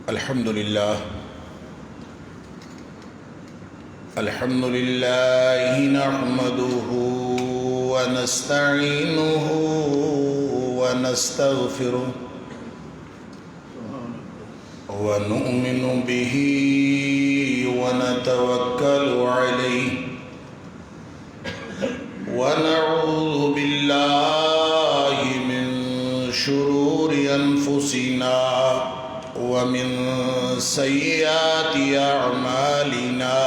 الحمد لله نحمده ونستعينه ونستغفره ونؤمن به ونتوكل عليه ونعوذ بالله من شرور أنفسنا ومن سيئات أعمالنا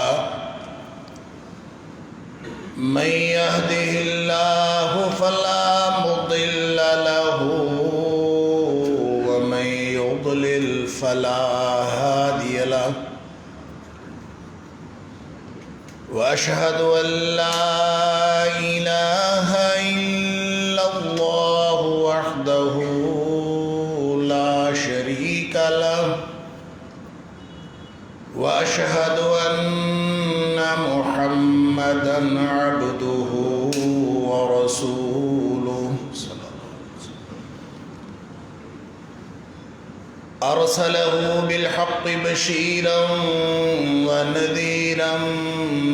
من يهده الله فلا مضل له ومن يضلل فلا هادي له وأشهد أن لا إله إلا الله وحده لا شريك له وأشهد أن محمدًا عبده ورسوله أرسله بالحق بشيرا ونذيرا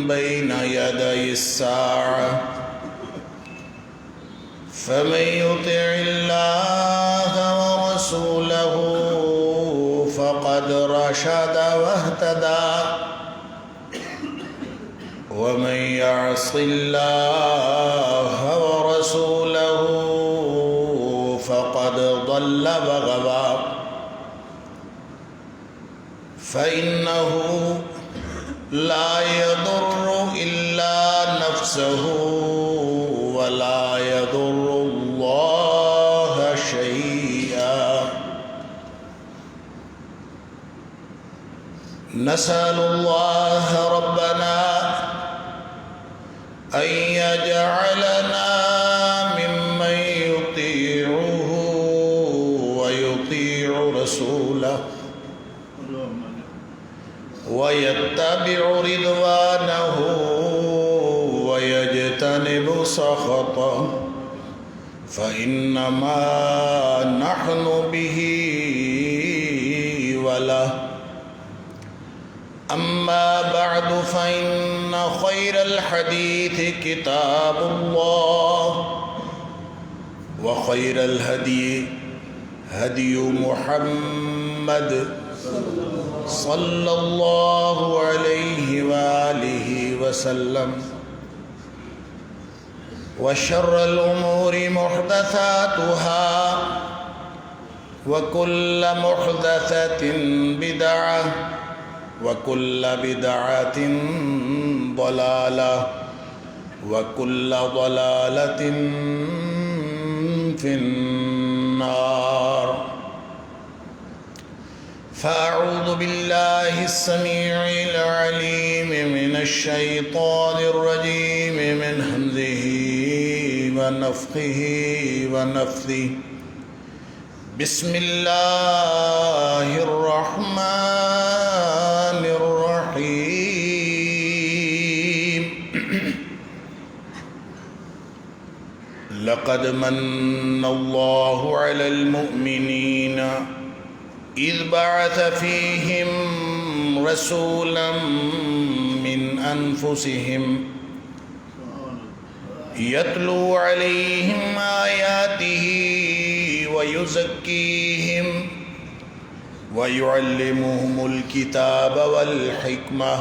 بين يدي الساعة فمن يطع الله ورسوله فقد رشد واهتدى ومن يعص الله ورسوله فقد ضل وغوى فإنه لا يضر إلا نفسه ولا يضر الله شيئا نسأل الله ربنا أن يجعلنا ممن يطيعه ويطيع رسوله ويتبع رضوانه ويجتنب سخطه فإنما نحن به وله أما بعد فإن خير الحديث كتاب الله وخير الهدي هدي محمد صلى الله عليه وآله وسلم وشر الأمور محدثاتها وكل محدثة بدعة وكل بدعة ضلالة وكل ضلالة في النار فأعوذ بالله السميع العليم من الشيطان الرجيم من همزه ونفخه ونفثه بسم الله الرحمن الرحيم لقد من الله على المؤمنين إذ بعث فيهم رسولا من أنفسهم يتلو عليهم آياته ويزكيهم ويعلمهم الكتاب والحكمة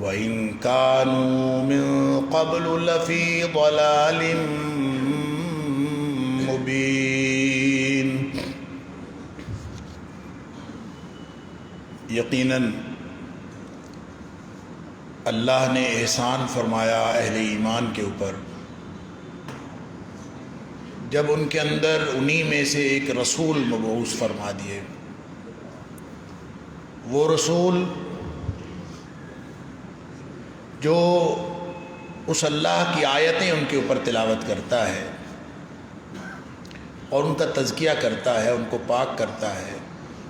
وإن كانوا من قبل لفي ضلال مبين یقیناً اللہ نے احسان فرمایا اہل ایمان کے اوپر جب ان کے اندر انہی میں سے ایک رسول مبعوث فرما دیے. وہ رسول جو اس اللہ کی آیتیں ان کے اوپر تلاوت کرتا ہے اور ان کا تزکیہ کرتا ہے، ان کو پاک کرتا ہے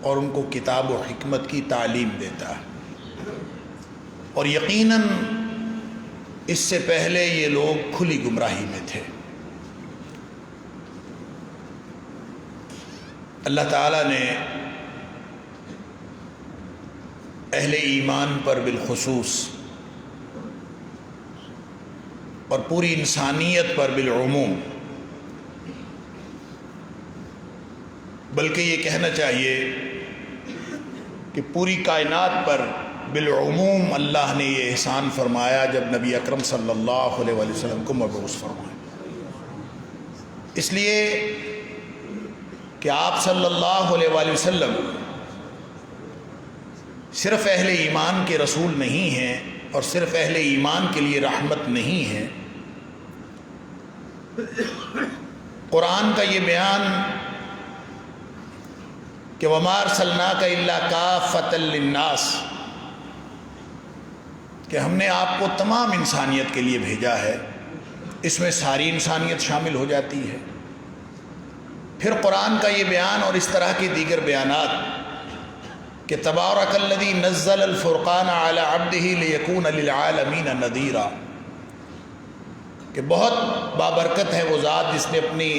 اور ان کو کتاب و حکمت کی تعلیم دیتا ہے. اور یقیناً اس سے پہلے یہ لوگ کھلی گمراہی میں تھے۔ اللہ تعالیٰ نے اہل ایمان پر بالخصوص اور پوری انسانیت پر بالعموم، بلکہ یہ کہنا چاہیے کہ پوری کائنات پر بالعموم اللہ نے یہ احسان فرمایا جب نبی اکرم صلی اللہ علیہ وآلہ وسلم کو مبعوث فرمایا، اس لیے کہ آپ صلی اللہ علیہ وآلہ وسلم صرف اہل ایمان کے رسول نہیں ہیں اور صرف اہل ایمان کے لیے رحمت نہیں ہے۔ قرآن کا یہ بیان کہ وَمَا أَرْسَلْنَاكَ إِلَّا كَافَّةً لِلنَّاسِ، کہ ہم نے آپ کو تمام انسانیت کے لیے بھیجا ہے، اس میں ساری انسانیت شامل ہو جاتی ہے۔ پھر قرآن کا یہ بیان اور اس طرح کے دیگر بیانات کہ تبارک الذی نزل الفرقان علی عبدہ لیکون للعالمین نذیرا، کہ بہت بابرکت ہے وہ ذات جس نے اپنی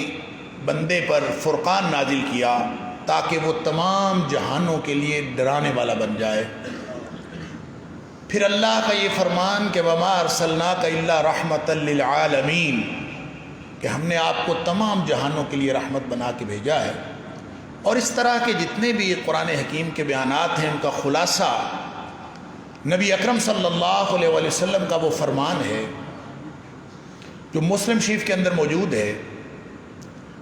بندے پر فرقان نازل کیا تاکہ وہ تمام جہانوں کے لیے ڈرانے والا بن جائے۔ پھر اللہ کا یہ فرمان کہ وما ارسلناک الا رحمتا للعالمین، کہ ہم نے آپ کو تمام جہانوں کے لیے رحمت بنا کے بھیجا ہے۔ اور اس طرح کے جتنے بھی قرآن حکیم کے بیانات ہیں ان کا خلاصہ نبی اکرم صلی اللہ علیہ وآلہ وسلم کا وہ فرمان ہے جو مسلم شریف کے اندر موجود ہے،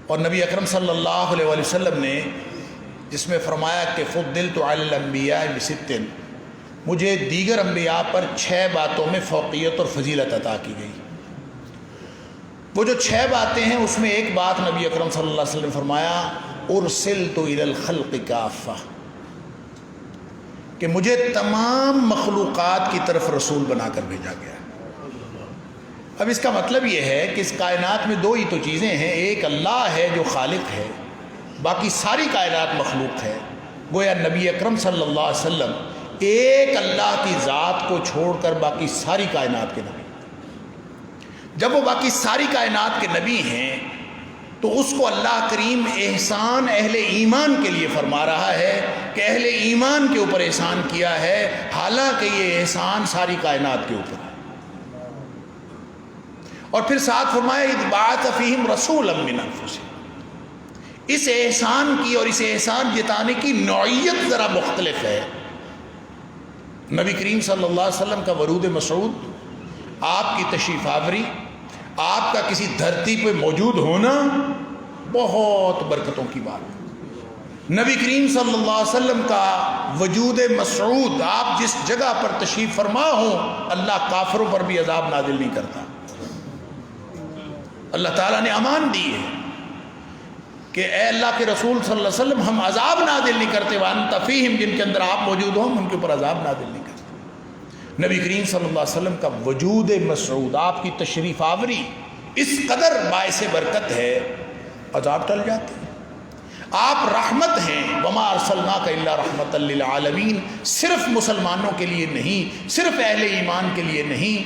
اور نبی اکرم صلی اللہ علیہ وآلہ وسلم نے جس میں فرمایا کہ فضلت علی الانبیاء بست، مجھے دیگر انبیاء پر 6 باتوں میں فوقیت اور فضیلت عطا کی گئی۔ وہ جو 6 باتیں ہیں اس میں ایک بات نبی اکرم صلی اللہ علیہ وسلم نے فرمایا ارسلت الی الخلق کافہ، کہ مجھے تمام مخلوقات کی طرف رسول بنا کر بھیجا گیا۔ اب اس کا مطلب یہ ہے کہ اس کائنات میں 2 ہی تو چیزیں ہیں، ایک اللہ ہے جو خالق ہے، باقی ساری کائنات مخلوق ہے۔ گویا نبی اکرم صلی اللہ علیہ وسلم ایک اللہ کی ذات کو چھوڑ کر باقی ساری کائنات کے نبی۔ جب وہ باقی ساری کائنات کے نبی ہیں تو اس کو اللہ کریم احسان اہل ایمان کے لیے فرما رہا ہے کہ اہل ایمان کے اوپر احسان کیا ہے، حالانکہ یہ احسان ساری کائنات کے اوپر ہے۔ اور پھر ساتھ فرمایا اذ بعث فیہم رسولا من انفسہم، اس احسان کی اور اس احسان جتانے کی نوعیت ذرا مختلف ہے۔ نبی کریم صلی اللہ علیہ وسلم کا ورود مسعود، آپ کی تشریف آوری، آپ کا کسی دھرتی پہ موجود ہونا بہت برکتوں کی بات ہے۔ نبی کریم صلی اللہ علیہ وسلم کا وجود مسعود، آپ جس جگہ پر تشریف فرما ہوں اللہ کافروں پر بھی عذاب نازل نہیں کرتا۔ اللہ تعالیٰ نے امان دی ہے کہ اے اللہ کے رسول صلی اللہ علیہ وسلم ہم عذاب نازل نہیں کرتے، وانت فیہم، جن کے اندر آپ موجود ہوں ان کے اوپر عذاب نازل نہیں کرتے۔ نبی کریم صلی اللہ علیہ وسلم کا وجود مسعود، آپ کی تشریف آوری اس قدر باعث برکت ہے، عذاب ٹل جاتے ہیں۔ آپ رحمت ہیں، وما ارسلناک الا رحمتا للعالمین، صرف مسلمانوں کے لیے نہیں، صرف اہل ایمان کے لیے نہیں،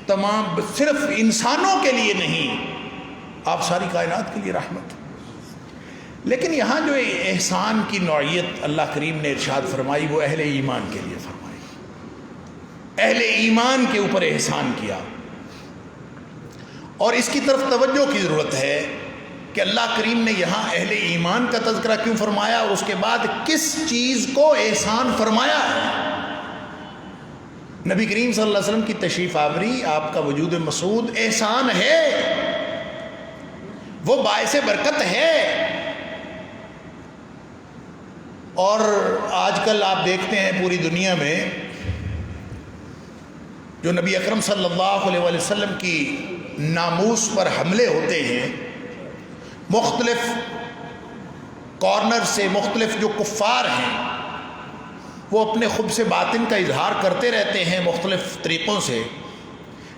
تمام صرف انسانوں کے لیے نہیں، آپ ساری کائنات کے لیے رحمت ہیں۔ لیکن یہاں جو احسان کی نوعیت اللہ کریم نے ارشاد فرمائی وہ اہل ایمان کے لیے فرمائی، اہل ایمان کے اوپر احسان کیا۔ اور اس کی طرف توجہ کی ضرورت ہے کہ اللہ کریم نے یہاں اہل ایمان کا تذکرہ کیوں فرمایا اور اس کے بعد کس چیز کو احسان فرمایا ہے۔ نبی کریم صلی اللہ علیہ وسلم کی تشریف آوری، آپ کا وجود مسعود احسان ہے، وہ باعث برکت ہے۔ اور آج کل آپ دیکھتے ہیں پوری دنیا میں جو نبی اکرم صلی اللہ علیہ وآلہ وسلم کی ناموس پر حملے ہوتے ہیں، مختلف کارنر سے مختلف جو کفار ہیں وہ اپنے خبث باطن کا اظہار کرتے رہتے ہیں مختلف طریقوں سے۔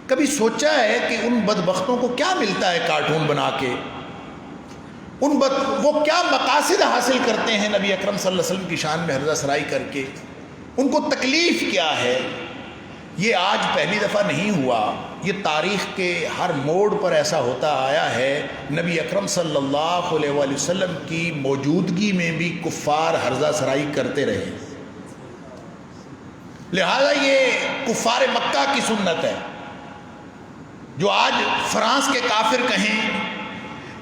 کبھی سوچا ہے کہ ان بدبختوں کو کیا ملتا ہے کارٹون بنا کے، وہ کیا مقاصد حاصل کرتے ہیں نبی اکرم صلی اللہ علیہ وسلم کی شان میں ہرزہ سرائی کر کے، ان کو تکلیف کیا ہے؟ یہ آج پہلی دفعہ نہیں ہوا، یہ تاریخ کے ہر موڑ پر ایسا ہوتا آیا ہے۔ نبی اکرم صلی اللہ علیہ وآلہ وسلم کی موجودگی میں بھی کفار ہرزہ سرائی کرتے رہے، لہذا یہ کفار مکہ کی سنت ہے۔ جو آج فرانس کے کافر کہیں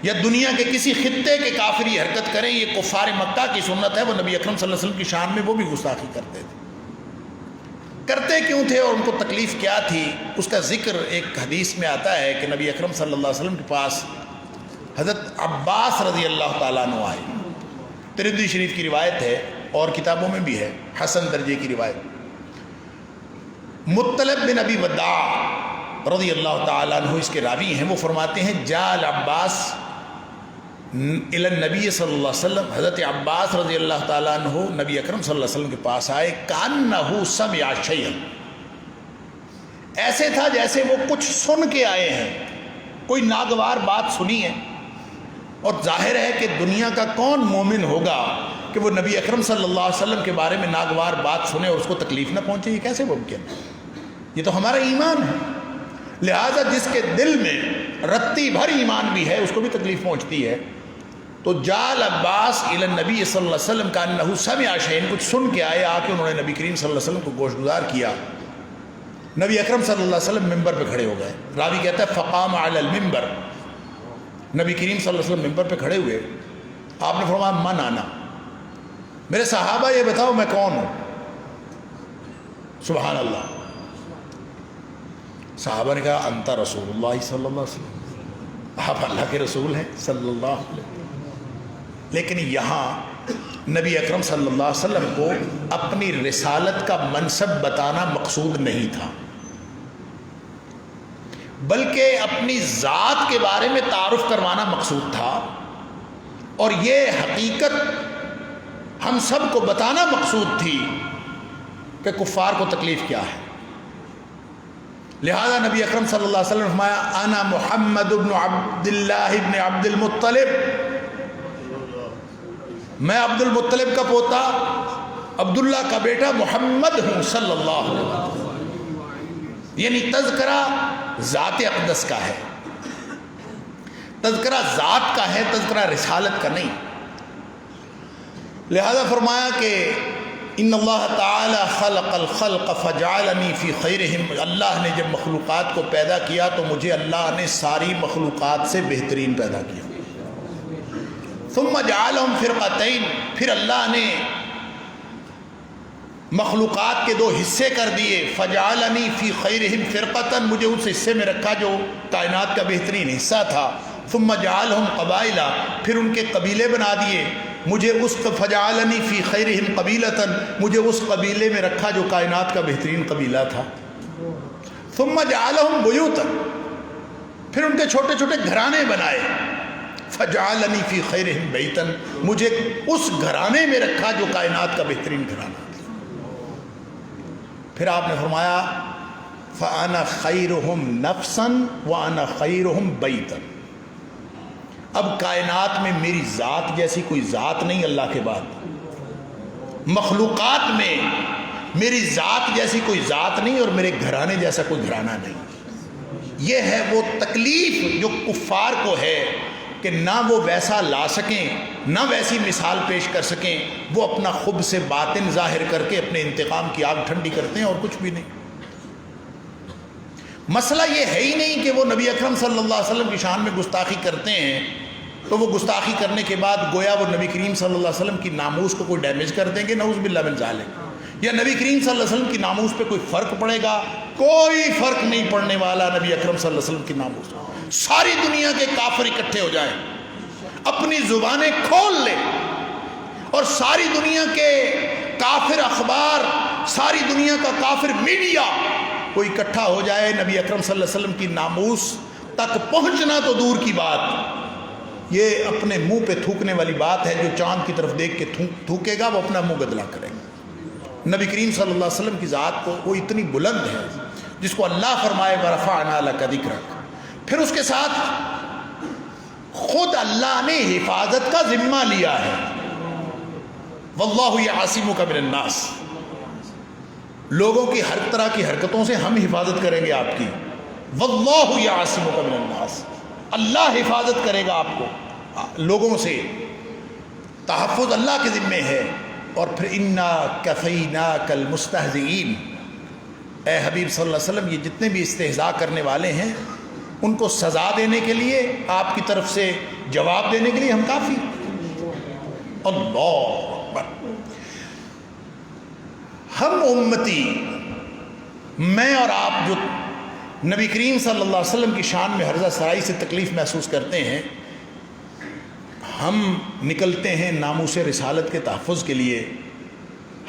یا دنیا کے کسی خطے کے کافر یہ حرکت کریں، یہ کفار مکہ کی سنت ہے۔ وہ نبی اکرم صلی اللہ علیہ وسلم کی شان میں وہ بھی گستاخی کرتے تھے۔ کرتے کیوں تھے اور ان کو تکلیف کیا تھی، اس کا ذکر ایک حدیث میں آتا ہے کہ نبی اکرم صلی اللہ علیہ وسلم کے پاس حضرت عباس رضی اللہ تعالیٰ عنہ آئے۔ ترمذی شریف کی روایت ہے اور کتابوں میں بھی ہے، حسن درجے کی روایت۔ مطلب بن ابی وداع رضی اللہ تعالیٰ عنہ اس کے راوی ہیں، وہ فرماتے ہیں جاء عباس الی النبی صلی اللہ علیہ وسلم، حضرت عباس رضی اللہ تعالیٰ عنہ نبی اکرم صلی اللہ علیہ وسلم کے پاس آئے، کأنہ سمع شیئا، ایسے تھا جیسے وہ کچھ سن کے آئے ہیں، کوئی ناگوار بات سنی ہے۔ اور ظاہر ہے کہ دنیا کا کون مومن ہوگا کہ وہ نبی اکرم صلی اللہ علیہ وسلم کے بارے میں ناگوار بات سنے اور اس کو تکلیف نہ پہنچے، یہ کیسے ممکن ہے؟ یہ تو ہمارا ایمان ہے۔ لہذا جس کے دل میں رتی بھر ایمان بھی ہے اس کو بھی تکلیف پہنچتی ہے۔ تو جال عباس الی النبی صلی اللہ علیہ وسلم کا انہ سمع شیئا، کچھ سن کے آئے، آ کے انہوں نے نبی کریم صلی اللہ علیہ وسلم کو گوش گزار کیا۔ نبی اکرم صلی اللہ علیہ وسلم ممبر پہ کھڑے ہو گئے۔ راوی کہتا ہے فقام علی المنبر، نبی کریم صلی اللہ علیہ وسلم ممبر پہ کھڑے ہوئے، آپ نے فرمایا من انا، میرے صحابہ یہ بتاؤ میں کون ہوں؟ سبحان اللہ۔ صحابہ نے کہا انت رسول اللہ صلی اللہ علیہ وسلم، آپ اللہ کے رسول ہیں صلی اللہ علیہ وسلم۔ لیکن یہاں نبی اکرم صلی اللہ علیہ وسلم کو اپنی رسالت کا منصب بتانا مقصود نہیں تھا، بلکہ اپنی ذات کے بارے میں تعارف کروانا مقصود تھا، اور یہ حقیقت ہم سب کو بتانا مقصود تھی کہ کفار کو تکلیف کیا ہے۔ لہذا نبی اکرم صلی اللہ علیہ وسلم نے فرمایا انا محمد بن عبد اللہ بن عبد المطلب، میں عبد المطلب کا پوتا عبداللہ کا بیٹا محمد ہوں صلی اللہ علیہ وسلم۔ یعنی تذکرہ ذات اقدس کا ہے، تذکرہ ذات کا ہے، تذکرہ رسالت کا نہیں۔ لہذا فرمایا کہ ان اللہ تعالی خلق الخلق فجعلنی فی خیرہم، اللہ نے جب مخلوقات کو پیدا کیا تو مجھے اللہ نے ساری مخلوقات سے بہترین پیدا کیا۔ ثم جعلہم فرقتین، پھر اللہ نے مخلوقات کے دو حصے کر دیے، فجعلنی فی خیرہم فرقتن، مجھے اس حصے میں رکھا جو کائنات کا بہترین حصہ تھا۔ ثم جعلہم قبائل، پھر ان کے قبیلے بنا دیے، مجھے اس فجعلنی فی خیرہم قبیلتن، مجھے اس قبیلے میں رکھا جو کائنات کا بہترین قبیلہ تھا۔ ثم جعلہم بیوتا، پھر ان کے چھوٹے چھوٹے گھرانے بنائے، فجعلنی فی خیرہم بیتن، مجھے اس گھرانے میں رکھا جو کائنات کا بہترین گھرانہ تھا۔ پھر آپ نے فرمایا فانا خیرہم نفسا وانا خیرہم بیتا، اب کائنات میں میری ذات جیسی کوئی ذات نہیں اللہ کے بعد، مخلوقات میں میری ذات جیسی کوئی ذات نہیں اور میرے گھرانے جیسا کوئی گھرانہ نہیں۔ یہ ہے وہ تکلیف جو کفار کو ہے کہ نہ وہ ویسا لا سکیں، نہ ویسی مثال پیش کر سکیں، وہ اپنا خب سے باطن ظاہر کر کے اپنے انتقام کی آگ ٹھنڈی کرتے ہیں اور کچھ بھی نہیں۔ مسئلہ یہ ہے ہی نہیں کہ وہ نبی اکرم صلی اللہ علیہ وسلم کی شان میں گستاخی کرتے ہیں تو وہ گستاخی کرنے کے بعد گویا وہ نبی کریم صلی اللہ علیہ وسلم کی ناموس کو کوئی ڈیمیج کر دیں گے، نعوذ باللہ من ذالک، یا نبی کریم صلی اللہ علیہ وسلم کی ناموس پہ کوئی فرق پڑے گا؟ کوئی فرق نہیں پڑنے والا نبی اکرم صلی اللہ علیہ وسلم کی ناموس۔ ساری دنیا کے کافر اکٹھے ہو جائیں، اپنی زبانیں کھول لیں، اور ساری دنیا کے کافر اخبار، ساری دنیا کا کافر میڈیا کوئی اکٹھا ہو جائے، نبی اکرم صلی اللہ علیہ وسلم کی ناموس تک پہنچنا تو دور کی بات، یہ اپنے منہ پہ تھوکنے والی بات ہے۔ جو چاند کی طرف دیکھ کے تھوکے گا وہ اپنا منہ گدلا کرے گا۔ نبی کریم صلی اللہ علیہ وسلم کی ذات کو وہ اتنی بلند ہے جس کو اللہ فرمائے ورفعنا لک ذکرک، پھر اس کے ساتھ خود اللہ نے حفاظت کا ذمہ لیا ہے، واللہ یعصمک من الناس، لوگوں کی ہر طرح کی حرکتوں سے ہم حفاظت کریں گے آپ کی. واللہ یعصمک من الناس، اللہ حفاظت کرے گا آپ کو لوگوں سے، تحفظ اللہ کے ذمے ہے. اور پھر انا کفیناک المستہزئین، اے حبیب صلی اللہ علیہ وسلم یہ جتنے بھی استہزاء کرنے والے ہیں ان کو سزا دینے کے لیے، آپ کی طرف سے جواب دینے کے لیے ہم کافی. اللہ اکبر. ہم امتی، میں اور آپ جو نبی کریم صلی اللہ علیہ وسلم کی شان میں ہرزہ سرائی سے تکلیف محسوس کرتے ہیں، ہم نکلتے ہیں ناموس رسالت کے تحفظ کے لیے.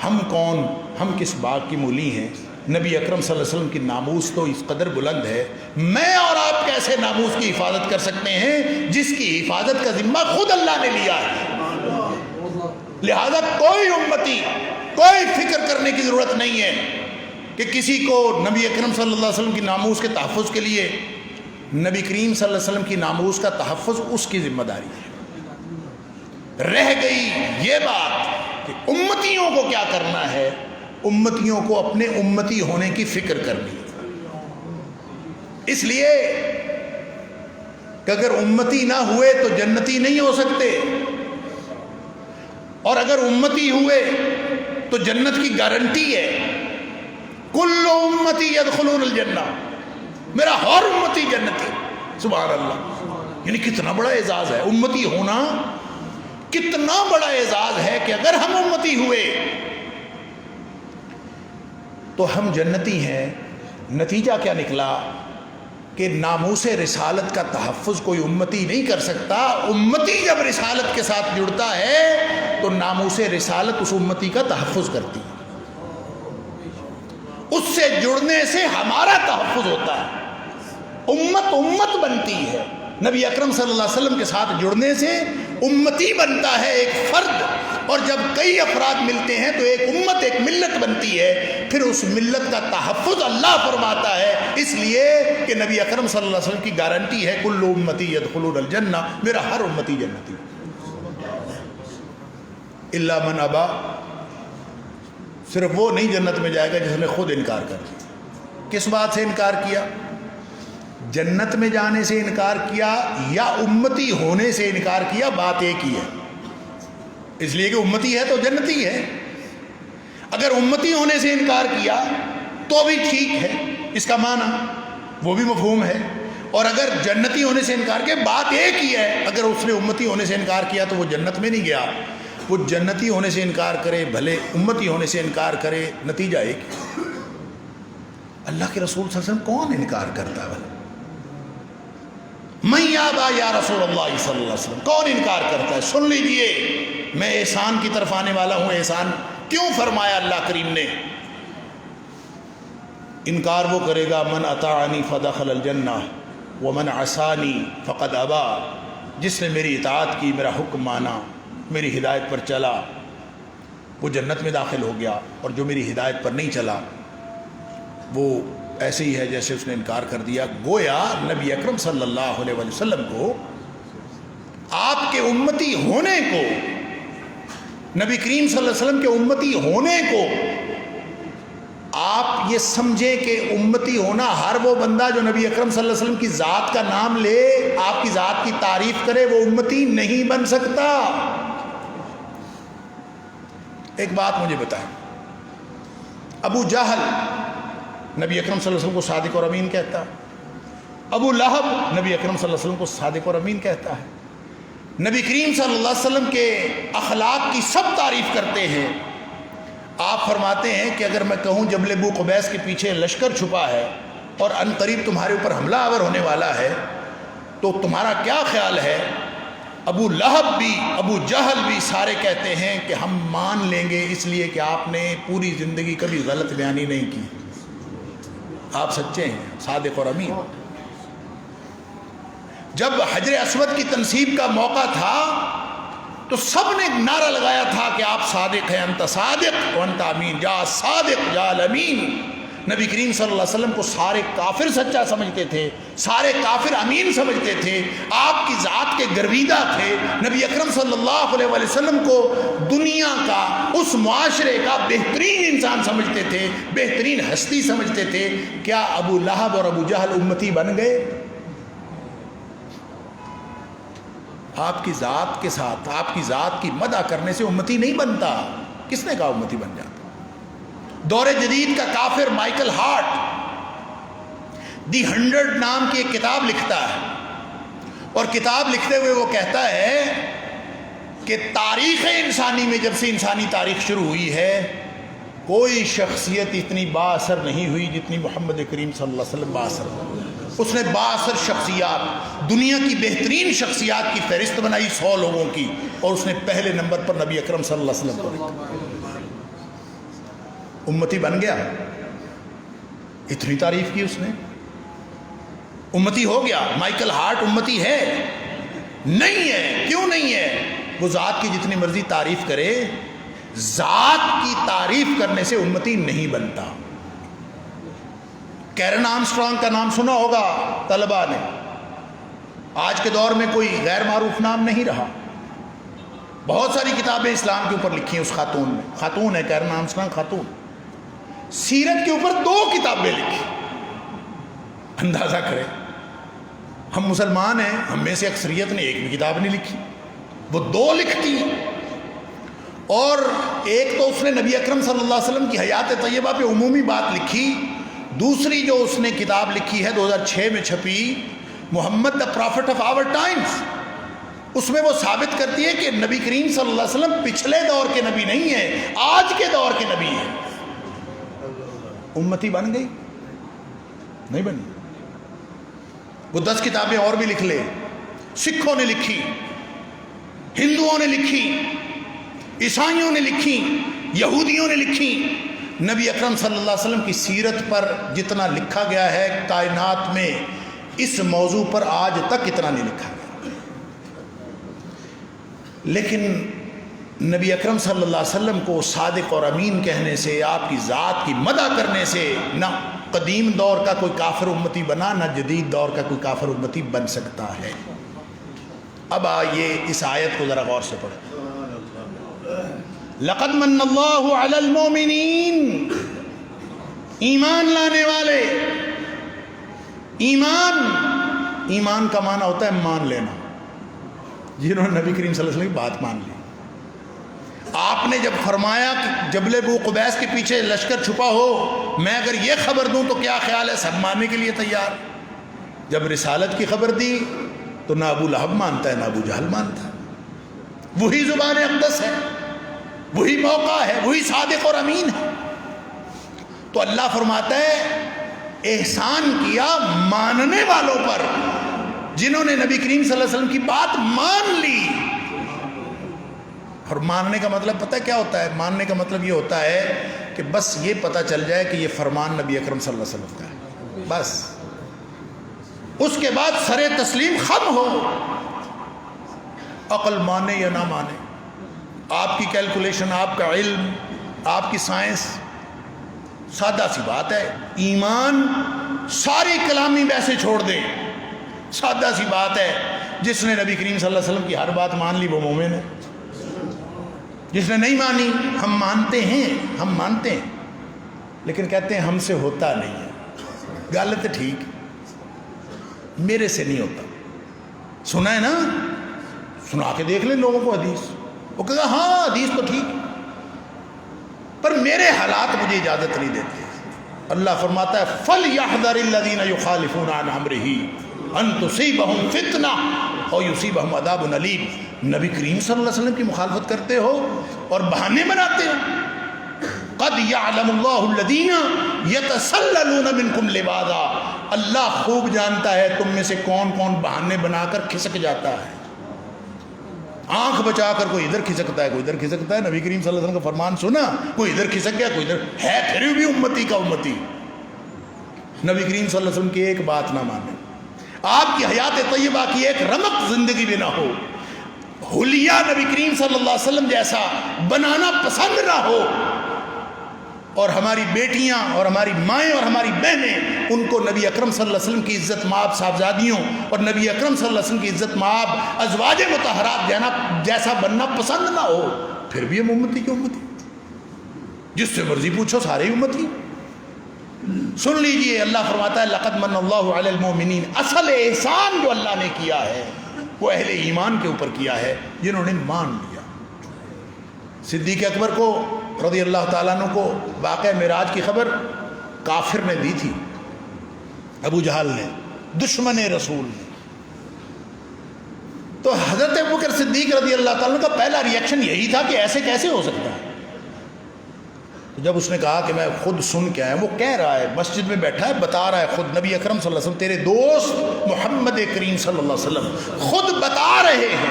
ہم کون، ہم کس باغ کی مولی ہیں؟ نبی اکرم صلی اللہ علیہ وسلم کی ناموس تو اس قدر بلند ہے، میں اور آپ کیسے ناموس کی حفاظت کر سکتے ہیں جس کی حفاظت کا ذمہ خود اللہ نے لیا ہے؟ لہذا کوئی امتی، کوئی فکر کرنے کی ضرورت نہیں ہے کہ کسی کو نبی اکرم صلی اللہ علیہ وسلم کی ناموس کے تحفظ کے لیے، نبی کریم صلی اللہ علیہ وسلم کی ناموس کا تحفظ اس کی ذمہ داری ہے. رہ گئی یہ بات کہ امتیوں کو کیا کرنا ہے، امتیوں کو اپنے امتی ہونے کی فکر کرنی ہے. اس لیے کہ اگر امتی نہ ہوئے تو جنتی نہیں ہو سکتے، اور اگر امتی ہوئے تو جنت کی گارنٹی ہے. کل امتی یدخلون الجنہ، میرا ہر امتی جنتی. سبحان اللہ. یعنی کتنا بڑا اعزاز ہے امتی ہونا، کتنا بڑا اعزاز ہے کہ اگر ہم امتی ہوئے تو ہم جنتی ہیں. نتیجہ کیا نکلا کہ ناموس رسالت کا تحفظ کوئی امتی نہیں کر سکتا. امتی جب رسالت کے ساتھ جڑتا ہے تو ناموس رسالت اس امتی کا تحفظ کرتی ہے. اس سے جڑنے سے ہمارا تحفظ ہوتا ہے، امت بنتی ہے. نبی اکرم صلی اللہ علیہ وسلم کے ساتھ جڑنے سے امتی بنتا ہے ایک فرد، اور جب کئی افراد ملتے ہیں تو ایک امت، ایک ملت بنتی ہے. پھر اس ملت کا تحفظ اللہ فرماتا ہے، اس لیے کہ نبی اکرم صلی اللہ علیہ وسلم کی گارنٹی ہے کل امتی یدخلون الجنہ، میرا ہر امتی جنتی. الا من ابا، صرف وہ نہیں جنت میں جائے گا جس نے خود انکار کر دیا. کس بات سے انکار کیا؟ جنت میں جانے سے انکار کیا یا امتی ہونے سے انکار کیا؟ بات ایک ہی ہے. اس لیے کہ امتی ہے تو جنتی ہے. اگر امتی ہونے سے انکار کیا تو بھی ٹھیک ہے، اس کا معنی وہ بھی مفہوم ہے. اور اگر جنتی ہونے سے انکار کیا، بات ایک ہی ہے. اگر اس نے امتی ہونے سے انکار کیا تو وہ جنت میں نہیں گیا. وہ جنتی ہونے سے انکار کرے بھلے امتی ہونے سے انکار کرے، نتیجہ ایک ہے. اللہ کے رسول صلی اللہ علیہ وسلم کون انکار کرتا ہے؟ من یابا یا رسول اللہ صلی اللہ علیہ وسلم، کون انکار کرتا ہے؟ سن لیجئے، میں احسان کی طرف آنے والا ہوں. احسان کیوں فرمایا اللہ کریم نے؟ انکار وہ کرے گا من اطاعنی فدخل الجنہ ومن عصانی فقد ابا، جس نے میری اطاعت کی، میرا حکم مانا، میری ہدایت پر چلا، وہ جنت میں داخل ہو گیا. اور جو میری ہدایت پر نہیں چلا وہ ایسے ہی ہے جیسے اس نے انکار کر دیا. گویا نبی اکرم صلی اللہ علیہ وسلم کو، آپ کے امتی ہونے کو، نبی کریم صلی اللہ علیہ وسلم کے امتی ہونے کو، آپ یہ سمجھیں کہ امتی ہونا ہر وہ بندہ جو نبی اکرم صلی اللہ علیہ وسلم کی ذات کا نام لے، آپ کی ذات کی تعریف کرے، وہ امتی نہیں بن سکتا. ایک بات مجھے بتائیں، ابو جہل نبی اکرم صلی اللہ علیہ وسلم کو صادق اور امین کہتا ہے. ابو لہب نبی اکرم صلی اللہ علیہ وسلم کو صادق اور امین کہتا ہے. نبی کریم صلی اللہ علیہ وسلم کے اخلاق کی سب تعریف کرتے ہیں. آپ فرماتے ہیں کہ اگر میں کہوں جبل ابو قبیس کے پیچھے لشکر چھپا ہے اور ان قریب تمہارے اوپر حملہ آور ہونے والا ہے تو تمہارا کیا خیال ہے؟ ابو لہب بھی، ابو جہل بھی سارے کہتے ہیں کہ ہم مان لیں گے، اس لیے کہ آپ نے پوری زندگی کبھی غلط بیانی نہیں کی، آپ سچے ہیں، صادق اور امین. جب حجر اسود کی تنصیب کا موقع تھا تو سب نے نعرہ لگایا تھا کہ آپ صادق ہیں، انت صادق وانت امین، جا صادق جا امین. نبی کریم صلی اللہ علیہ وسلم کو سارے کافر سچا سمجھتے تھے، سارے کافر امین سمجھتے تھے، آپ کی ذات کے گرویدہ تھے، نبی اکرم صلی اللہ علیہ وسلم کو دنیا کا، اس معاشرے کا بہترین انسان سمجھتے تھے، بہترین ہستی سمجھتے تھے۔ کیا ابو لہب اور ابو جہل امتی بن گئے؟ آپ کی ذات کے ساتھ، آپ کی ذات کی مدح کرنے سے امتی نہیں بنتا۔ کس نے کہا امتی بن جاتا؟ دور جدید کا کافر مائیکل ہارٹ دی 100 نام کی ایک کتاب لکھتا ہے، اور کتاب لکھتے ہوئے وہ کہتا ہے کہ تاریخ انسانی میں جب سے انسانی تاریخ شروع ہوئی ہے، کوئی شخصیت اتنی با اثر نہیں ہوئی جتنی محمد کریم صلی اللہ علیہ وسلم با اثر ہوئی۔ اس نے با اثر شخصیات، دنیا کی بہترین شخصیات کی فہرست بنائی 100 لوگوں کی، اور اس نے پہلے نمبر پر نبی اکرم صلی اللہ علیہ وسلم کو رکھا۔ امتی بن گیا، اتنی تعریف کی اس نے، امتی ہو گیا۔ مائیکل ہارٹ امتی ہے؟ نہیں ہے۔ کیوں نہیں ہے؟ وہ ذات کی جتنی مرضی تعریف کرے، ذات کی تعریف کرنے سے امتی نہیں بنتا۔ کیرن آرمسٹرانگ کا نام سنا ہوگا طلباء نے، آج کے دور میں کوئی غیر معروف نام نہیں رہا۔ بہت ساری کتابیں اسلام کے اوپر لکھی ہیں اس خاتون نے، خاتون ہے کیرن آرمسٹرانگ، خاتون۔ سیرت کے اوپر 2 کتابیں لکھی، اندازہ کریں۔ ہم مسلمان ہیں، ہم میں سے اکثریت نے ایک بھی کتاب نہیں لکھی، وہ 2 لکھتی ہیں۔ اور ایک تو اس نے نبی اکرم صلی اللہ علیہ وسلم کی حیات طیبہ پہ عمومی بات لکھی، دوسری جو اس نے کتاب لکھی ہے 2006 میں چھپی، Muhammad the prophet of our times, اس میں وہ ثابت کرتی ہے کہ نبی کریم صلی اللہ علیہ وسلم پچھلے دور کے نبی نہیں ہیں، آج کے دور کے نبی ہیں۔ امتی بن گئی؟ نہیں بنی۔ وہ 10 کتابیں اور بھی لکھ لے، سکھوں نے لکھی، ہندوؤں نے لکھی، عیسائیوں نے لکھی، یہودیوں نے لکھی۔ نبی اکرم صلی اللہ علیہ وسلم کی سیرت پر جتنا لکھا گیا ہے کائنات میں، اس موضوع پر آج تک اتنا نہیں لکھا گیا۔ لیکن نبی اکرم صلی اللہ علیہ وسلم کو صادق اور امین کہنے سے، آپ کی ذات کی مدح کرنے سے، نہ قدیم دور کا کوئی کافر امتی بنا، نہ جدید دور کا کوئی کافر امتی بن سکتا ہے۔ اب آئیے اس آیت کو ذرا غور سے پڑھیں۔ لقد من اللہ علی المؤمنین، ایمان لانے والے۔ ایمان کا معنی ہوتا ہے مان لینا، جنہوں نے نبی کریم صلی اللہ علیہ وسلم کی بات مان لی۔ آپ نے جب فرمایا کہ جبل ابو قبیس کے پیچھے لشکر چھپا ہو، میں اگر یہ خبر دوں تو کیا خیال ہے؟ سب ماننے کے لیے تیار۔ جب رسالت کی خبر دی تو نہ ابو لہب مانتا ہے، نہ ابو جہل مانتا ہے۔ وہی زبان اقدس ہے، وہی موقع ہے، وہی صادق اور امین ہے۔ تو اللہ فرماتا ہے احسان کیا ماننے والوں پر، جنہوں نے نبی کریم صلی اللہ علیہ وسلم کی بات مان لی۔ اور ماننے کا مطلب پتہ کیا ہوتا ہے؟ ماننے کا مطلب یہ ہوتا ہے کہ بس یہ پتہ چل جائے کہ یہ فرمان نبی اکرم صلی اللہ علیہ وسلم کا ہے، بس اس کے بعد سر تسلیم خم ہو۔ عقل مانے یا نہ مانے، آپ کی کیلکولیشن، آپ کا علم، آپ کی سائنس، سادہ سی بات ہے۔ ایمان ساری کلامی ویسے چھوڑ دیں، سادہ سی بات ہے۔ جس نے نبی کریم صلی اللہ علیہ وسلم کی ہر بات مان لی وہ مومن ہے، جس نے نہیں مانی، ہم مانتے ہیں لیکن کہتے ہیں ہم سے ہوتا نہیں ہے۔ غلط، ٹھیک، میرے سے نہیں ہوتا۔ سنا ہے نا، سنا کے دیکھ لیں لوگوں کو حدیث، وہ کہا ہاں حدیث تو ٹھیک، پر میرے حالات مجھے اجازت نہیں دیتے۔ اللہ فرماتا ہے فَلْيَحْذَرِ الَّذِينَ يُخَالِفُونَ عَنْ أَمْرِهِ أَن تُصِيبَهُمْ فِتْنَةٌ أَوْ يُصِيبَهُمْ عَذَابٌ أَلِيمٌ۔ نبی کریم صلی اللہ علیہ وسلم کی مخالفت کرتے ہو اور بہانے بناتے ہو۔ قَدْ يَعْلَمُ اللَّهُ الَّذِينَ يَتَسَلَّلُونَ مِنْكُمْ لِوَاذًا، اللہ خوب جانتا ہے تم میں سے کون کون بہانے بنا کر کھسک جاتا ہے، آنکھ بچا کر کوئی ادھر کھسکتا ہے، کوئی ادھر کھسکتا ہے۔ نبی کریم صلی اللہ علیہ وسلم کا فرمان سنا، کوئی ادھر کھسک گیا، کوئی ادھر، ہے پھر بھی امتی کا امتی۔ نبی کریم صلی اللہ علیہ وسلم کی ایک بات نہ مانے، آپ کی حیات طیبہ کی ایک رمق زندگی بھی نہ ہو، حلیہ نبی کریم صلی اللہ علیہ وسلم جیسا بنانا پسند نہ ہو، اور ہماری بیٹیاں اور ہماری مائیں اور ہماری بہنیں، ان کو نبی اکرم صلی اللہ علیہ وسلم کی عزت مآب صاحبزادیوں اور نبی اکرم صلی اللہ علیہ وسلم کی عزت مآب ازواج مطہرات جیسا بننا پسند نہ ہو، پھر بھی ہم امتی کی امتی، جس سے مرضی پوچھو سارے امتی۔ سن لیجئے، اللہ فرماتا ہے لقد من اللہ علی المؤمنین، اصل احسان جو اللہ نے کیا ہے وہ اہل ایمان کے اوپر کیا ہے جنہوں نے مان لیا۔ صدیق اکبر کو رضی اللہ تعالیٰ عنہ کو واقعہ معراج کی خبر کافر نے دی تھی، ابو جہل نے، دشمن رسول نے۔ تو حضرت ابوبکر صدیق رضی اللہ تعالیٰ عنہ کا پہلا ریئیکشن یہی تھا کہ ایسے کیسے ہو سکتا ہے۔ جب اس نے کہا کہ میں خود سن کے آیا، وہ کہہ رہا ہے، مسجد میں بیٹھا ہے، بتا رہا ہے خود، نبی اکرم صلی اللہ علیہ وسلم تیرے دوست محمد کریم صلی اللہ علیہ وسلم خود بتا رہے ہیں۔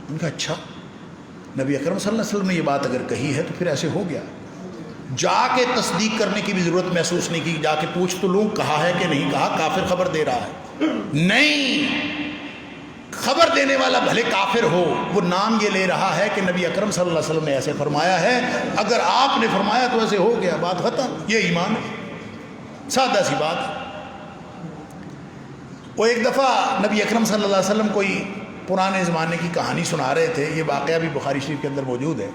ان کا اچھا، نبی اکرم صلی اللہ علیہ وسلم نے یہ بات اگر کہی ہے تو پھر ایسے ہو گیا۔ جا کے تصدیق کرنے کی بھی ضرورت محسوس نہیں کی، جا کے پوچھ تو لوں کہا ہے کہ نہیں کہا، کافر خبر دے رہا ہے۔ نہیں، خبر دینے والا بھلے کافر ہو، وہ نام یہ لے رہا ہے کہ نبی اکرم صلی اللہ علیہ وسلم نے ایسے فرمایا ہے، اگر آپ نے فرمایا تو ایسے ہو گیا، بات ختم۔ یہ ایمان ہے، سادہ سی بات۔ وہ ایک دفعہ نبی اکرم صلی اللہ علیہ وسلم کوئی پرانے زمانے کی کہانی سنا رہے تھے، یہ واقعہ بھی بخاری شریف کے اندر موجود ہے۔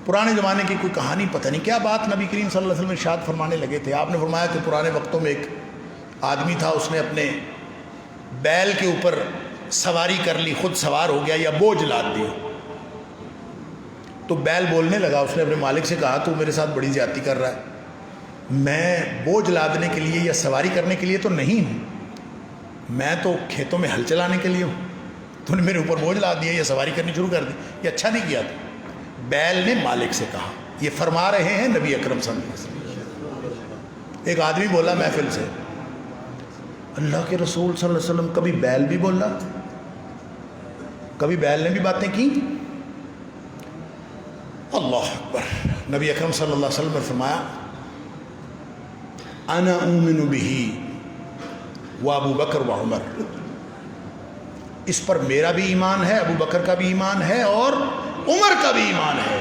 پرانے زمانے کی کوئی کہانی، پتہ نہیں کیا بات نبی کریم صلی اللہ علیہ وسلم ارشاد فرمانے لگے تھے۔ آپ نے فرمایا کہ پرانے وقتوں میں ایک آدمی تھا، اس نے اپنے بیل کے اوپر سواری کر لی، خود سوار ہو گیا یا بوجھ لاد دیا، تو بیل بولنے لگا۔ اس نے اپنے مالک سے کہا تو میرے ساتھ بڑی زیادتی کر رہا ہے، میں بوجھ لادنے کے لیے یا سواری کرنے کے لیے تو نہیں ہوں، میں تو کھیتوں میں ہل چلانے کے لیے ہوں، تو نے میرے اوپر بوجھ لاد دیا یا سواری کرنی شروع کر دی، یہ اچھا نہیں کیا تھا۔ بیل نے مالک سے کہا، یہ فرما رہے ہیں نبی اکرم صلی اللہ علیہ وسلم۔ ایک آدمی بولا محفل سے، اللہ کے رسول صلی اللہ علیہ وسلم کبھی بیل بھی بولا، کبھی بیل نے بھی باتیں کی؟ اللہ اکبر۔ نبی اکرم صلی اللہ علیہ وسلم نے فرمایا انا اؤمن بہ و ابو بکر و عمر، اس پر میرا بھی ایمان ہے، ابو بکر کا بھی ایمان ہے اور عمر کا بھی ایمان ہے۔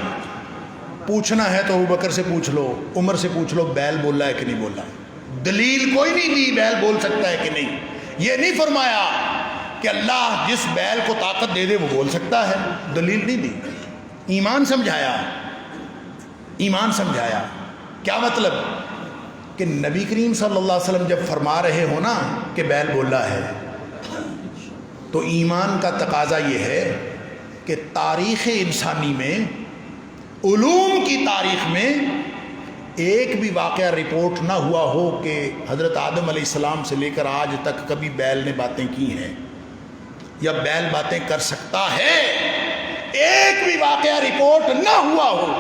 پوچھنا ہے تو ابو بکر سے پوچھ لو، عمر سے پوچھ لو بیل بولا ہے کہ نہیں بولا۔ دلیل کوئی نہیں دی بیل بول سکتا ہے کہ نہیں، یہ نہیں فرمایا کہ اللہ جس بیل کو طاقت دے دے وہ بول سکتا ہے، دلیل نہیں دی۔ ایمان سمجھایا، ایمان سمجھایا۔ کیا مطلب؟ کہ نبی کریم صلی اللہ علیہ وسلم جب فرما رہے ہو نا کہ بیل بولا ہے، تو ایمان کا تقاضا یہ ہے کہ تاریخ انسانی میں، علوم کی تاریخ میں ایک بھی واقعہ رپورٹ نہ ہوا ہو کہ حضرت آدم علیہ السلام سے لے کر آج تک کبھی بیل نے باتیں کی ہیں یا بیل باتیں کر سکتا ہے، ایک بھی واقعہ رپورٹ نہ ہوا ہو۔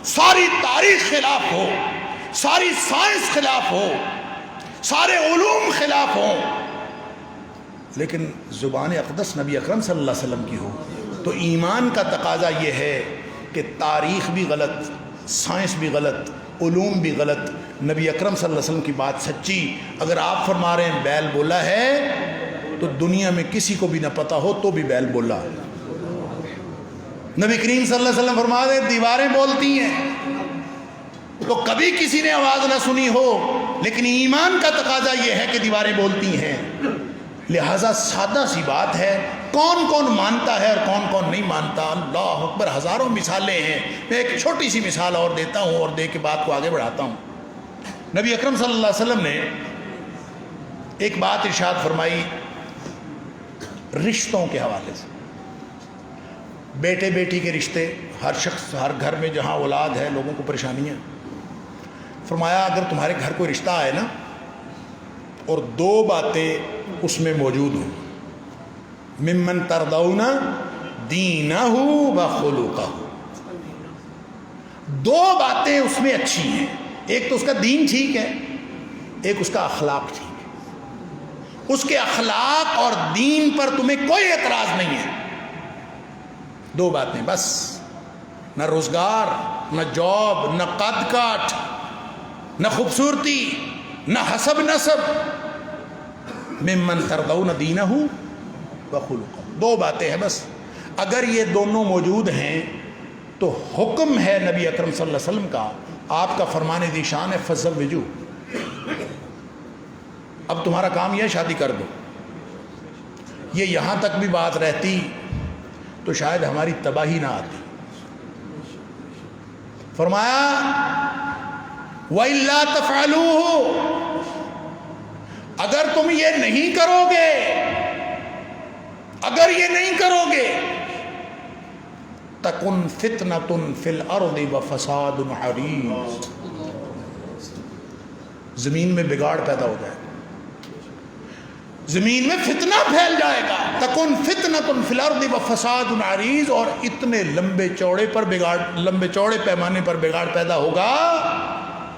ساری تاریخ خلاف ہو، ساری سائنس خلاف ہو، سارے علوم خلاف ہوں، لیکن زبان اقدس نبی اکرم صلی اللہ علیہ وسلم کی ہو، تو ایمان کا تقاضا یہ ہے کہ تاریخ بھی غلط، سائنس بھی غلط، علوم بھی غلط، نبی اکرم صلی اللہ علیہ وسلم کی بات سچی۔ اگر آپ فرما رہے ہیں بیل بولا ہے تو دنیا میں کسی کو بھی نہ پتا ہو تو بھی بیل بولا۔ نبی کریم صلی اللہ علیہ وسلم فرما دے دیواریں بولتی ہیں تو کبھی کسی نے آواز نہ سنی ہو، لیکن ایمان کا تقاضا یہ ہے کہ دیواریں بولتی ہیں۔ لہٰذا سادہ سی بات ہے، کون کون مانتا ہے اور کون کون نہیں مانتا۔ اللہ اکبر، ہزاروں مثالیں ہیں، میں ایک چھوٹی سی مثال اور دیتا ہوں اور دے کے بات کو آگے بڑھاتا ہوں۔ نبی اکرم صلی اللہ علیہ وسلم نے ایک بات ارشاد فرمائی رشتوں کے حوالے سے، بیٹے بیٹی کے رشتے، ہر شخص، ہر گھر میں جہاں اولاد ہے لوگوں کو پریشانیاں۔ فرمایا اگر تمہارے گھر کوئی رشتہ آئے نا اور دو باتیں اس میں موجود ہوں، ممن ترضون دینہ و خلقہ، دو باتیں اس میں اچھی ہیں، ایک تو اس کا دین ٹھیک ہے، ایک اس کا اخلاق ٹھیک ہے، اس کے اخلاق اور دین پر تمہیں کوئی اعتراض نہیں ہے، دو باتیں بس، نہ روزگار، نہ جاب، نہ قد کاٹ، نہ خوبصورتی، نہ حسب نسب، ممن ترضون دینہ و خلقہ، دو باتیں ہیں بس۔ اگر یہ دونوں موجود ہیں تو حکم ہے نبی اکرم صلی اللہ علیہ وسلم کا، آپ کا فرمان ذیشان ہے فزوجو، اب تمہارا کام یہ ہے شادی کر دو۔ یہ یہاں تک بھی بات رہتی تو شاید ہماری تباہی نہ آتی۔ فرمایا وَإِلَّا تَفْعَلُوهُ، اگر تم یہ نہیں کرو گے، اگر یہ نہیں کرو گے، تَكُنْ فِتْنَةٌ فِي الْأَرْضِ وَفَسَادٌ عَرِيضٌ، زمین میں بگاڑ پیدا ہو جائے گا، زمین میں فتنہ پھیل جائے گا۔ تکن فتنۃ فی الارض وفساد عریض، اور اتنے لمبے چوڑے پیمانے پر بگاڑ پیدا ہوگا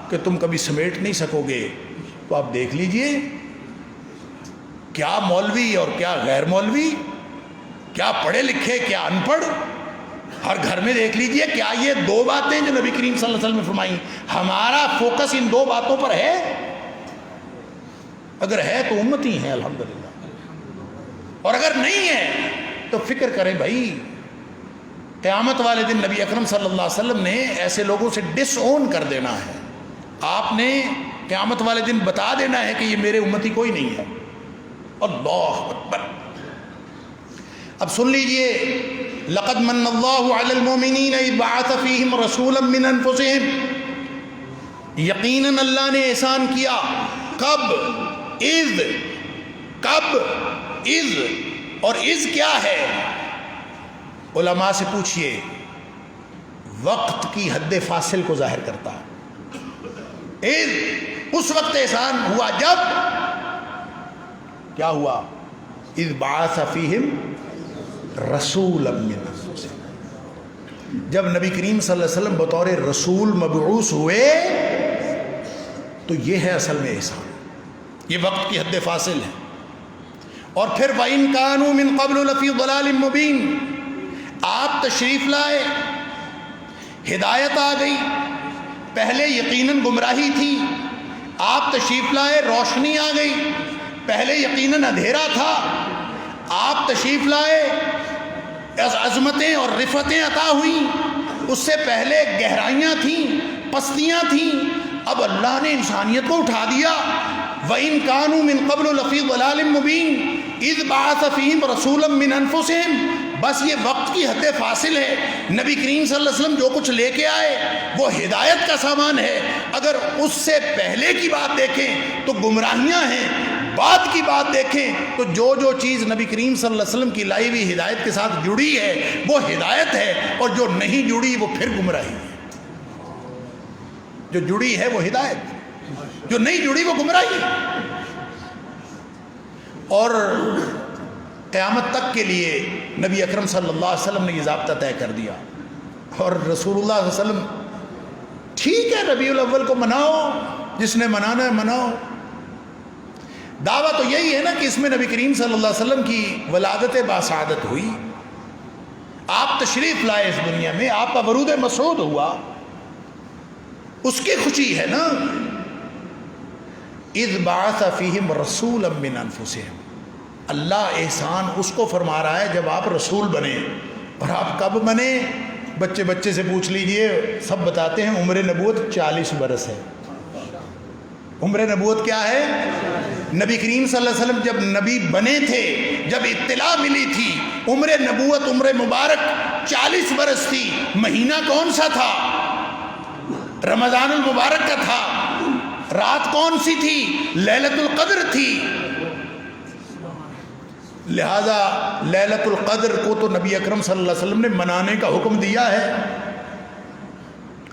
کہ تم کبھی سمیٹ نہیں سکو گے۔ تو آپ دیکھ لیجئے کیا مولوی اور کیا غیر مولوی، کیا پڑھے لکھے کیا ان پڑھ، ہر گھر میں دیکھ لیجئے کیا یہ دو باتیں جو نبی کریم صلی اللہ علیہ وسلم نے فرمائی، ہمارا فوکس ان دو باتوں پر ہے؟ اگر ہے تو امتی ہیں الحمدللہ، اور اگر نہیں ہے تو فکر کریں بھائی، قیامت والے دن نبی اکرم صلی اللہ علیہ وسلم نے ایسے لوگوں سے ڈس اون کر دینا ہے۔ آپ نے قیامت والے دن بتا دینا ہے کہ یہ میرے امتی کوئی نہیں ہے۔ اللہ اکبر۔ اب سن لیجئے، لقد من اللہ علی المؤمنین اذ بعث فیہم رسولا من انفسہم، یقیناً اللہ نے احسان کیا۔ کب؟ کب؟ اور کیا ہے؟ علماء سے پوچھئے، وقت کی حد فاصل کو ظاہر کرتا ہے۔ اس وقت احسان ہوا جب کیا ہوا؟ اذ بعث فیہم رسولا من انفسہم، جب نبی کریم صلی اللہ علیہ وسلم بطور رسول مبعوث ہوئے، تو یہ ہے اصل میں احسان، یہ وقت کی حد فاصل ہے۔ اور پھر وَإِن كَانُوا مِن قَبْلُ لَفِي ضَلَالٍ مُبِينٍ، آپ تشریف لائے، ہدایت آ گئی، پہلے یقیناً گمراہی تھی، آپ تشریف لائے، روشنی آ گئی، پہلے یقیناً اندھیرا تھا، آپ تشریف لائے، عظمتیں اور رفتیں عطا ہوئیں، اس سے پہلے گہرائیاں تھیں، پستیاں تھیں، اب اللہ نے انسانیت کو اٹھا دیا۔ وَإِن كَانُوا مِن قَبْلُ لَفِي ضَلَالٍ مُبِينٍ إِذْ بَعَثَ فِيهِمْ رَسُولًا مِّنْ أَنفُسِهِمْ، بس یہ وقت کی حد فاصل ہے۔ نبی کریم صلی اللہ علیہ وسلم جو کچھ لے کے آئے وہ ہدایت کا سامان ہے۔ اگر اس سے پہلے کی بات دیکھیں تو گمراہیاں ہیں، بعد کی بات دیکھیں تو جو چیز نبی کریم صلی اللہ علیہ وسلم کی لائی ہوئی ہدایت کے ساتھ جڑی ہے وہ ہدایت ہے، اور جو نہیں جڑی وہ پھر گمراہی ہے۔ جو جڑی ہے وہ ہدایت، جو نہیں جڑی وہ گمراہی۔ اور قیامت تک کے لیے نبی اکرم صلی اللہ علیہ وسلم نے یہ ضابطہ طے کر دیا، اور رسول اللہ صلی اللہ علیہ وسلم، ٹھیک ہے ربیع الاول کو مناؤ، جس نے منانا ہے مناؤ، دعویٰ تو یہی ہے نا کہ اس میں نبی کریم صلی اللہ علیہ وسلم کی ولادت باسعادت ہوئی، آپ تشریف لائے اس دنیا میں، آپ کا ورود مسعود ہوا، اس کی خوشی ہے نا۔ اذ بعث فیہم رسولا من انفسہم، اللہ احسان اس کو فرما رہا ہے جب آپ رسول بنے۔ اور آپ کب بنے؟ بچے سے پوچھ لیجئے، سب بتاتے ہیں عمر نبوت 40 برس ہے۔ عمر نبوت کیا ہے؟ نبی کریم صلی اللہ علیہ وسلم جب نبی بنے تھے، جب اطلاع ملی تھی، عمر نبوت عمر مبارک 40 برس تھی۔ مہینہ کون سا تھا؟ رمضان المبارک کا تھا۔ رات کون سی تھی؟ لیلۃ القدر تھی۔ لہذا لیلۃ القدر کو تو نبی اکرم صلی اللہ علیہ وسلم نے منانے کا حکم دیا ہے۔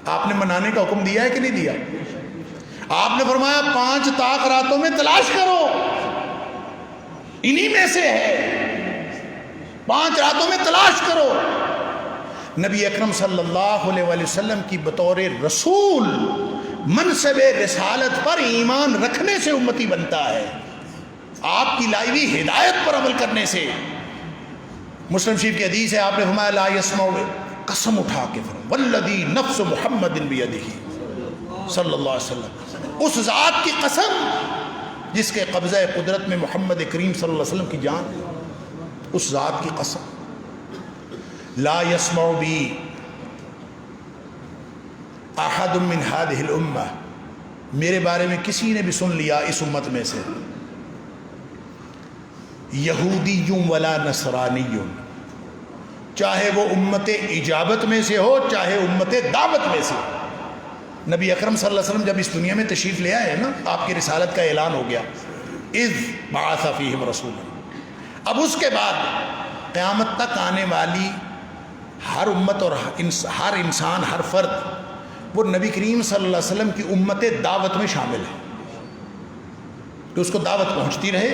آپ نے منانے کا حکم دیا ہے کہ نہیں دیا؟ آپ نے فرمایا 5 طاق راتوں میں تلاش کرو، انہی میں سے ہے، 5 راتوں میں تلاش کرو۔ نبی اکرم صلی اللہ علیہ وآلہ وسلم کی بطور رسول منصب رسالت پر ایمان رکھنے سے امتی بنتا ہے، آپ کی لائی ہوئی ہدایت پر عمل کرنے سے۔ مسلم شریف کی حدیث ہے، آپ نے فرمایا لا یسمع، قسم اٹھا کے فرمایا والذی نفس محمد بیدہ صلی اللہ علیہ وسلم، اس ذات کی قسم جس کے قبضہ قدرت میں محمد کریم صلی اللہ علیہ وسلم کی جان، اس ذات کی قسم، لا یسمع بی، احد من هذه الامہ، میرے بارے میں کسی نے بھی سن لیا اس امت میں سے، یہودی ولا نصرانی، چاہے وہ امت اجابت میں سے ہو چاہے امت دعوت میں سے۔ نبی اکرم صلی اللہ علیہ وسلم جب اس دنیا میں تشریف لے آئے نا، آپ کی رسالت کا اعلان ہو گیا، اذ بعث فیہم رسولا۔ اب اس کے بعد قیامت تک آنے والی ہر امت اور ہر انسان، ہر فرد، وہ نبی کریم صلی اللہ علیہ وسلم کی امت دعوت میں شامل ہے، کہ اس کو دعوت پہنچتی رہے۔